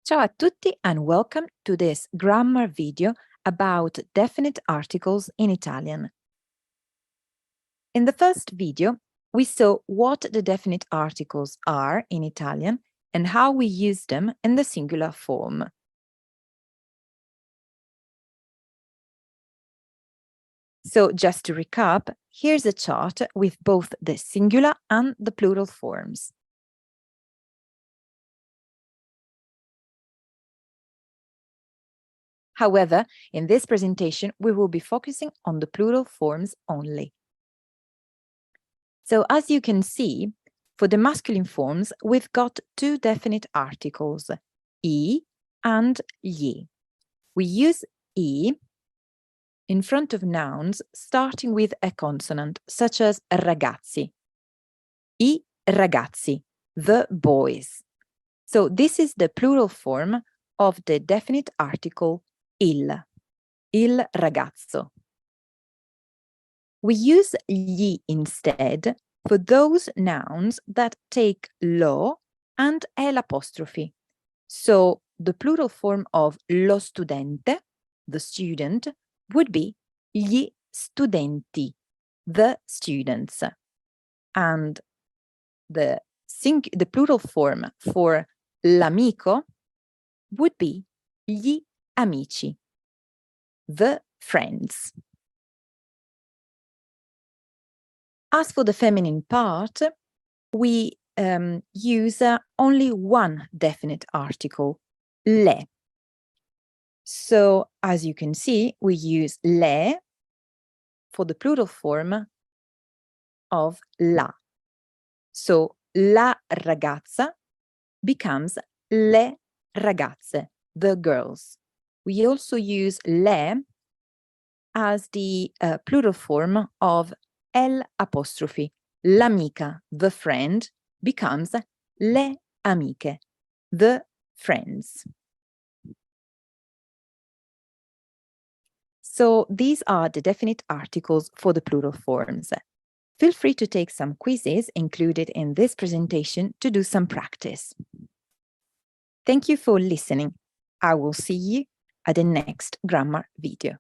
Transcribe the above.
Ciao a tutti and welcome to this grammar video about definite articles in Italian. In the first video, we saw what the definite articles are in Italian and how we use them in the singular form. So just to recap, here's a chart with both the singular and the plural forms. However, in this presentation, we will be focusing on the plural forms only. So as you can see, for the masculine forms, we've got two definite articles, I and gli. We use I in front of nouns starting with a consonant, such as ragazzi. I ragazzi, the boys. So this is the plural form of the definite article il ragazzo. We use gli instead for those nouns that take lo and l'apostrophe. So the plural form of lo studente, the student, would be gli studenti, the students. And the plural form for l'amico would be gli amici, the friends. As for the feminine part, we use only one definite article, le. So, as you can see, we use le for the plural form of la. So, la ragazza becomes le ragazze, the girls. We also use le as the plural form of l'apostrophe. L'amica, the friend, becomes le amiche, the friends. So these are the definite articles for the plural forms. Feel free to take some quizzes included in this presentation to do some practice. Thank you for listening. I will see you at the next grammar video.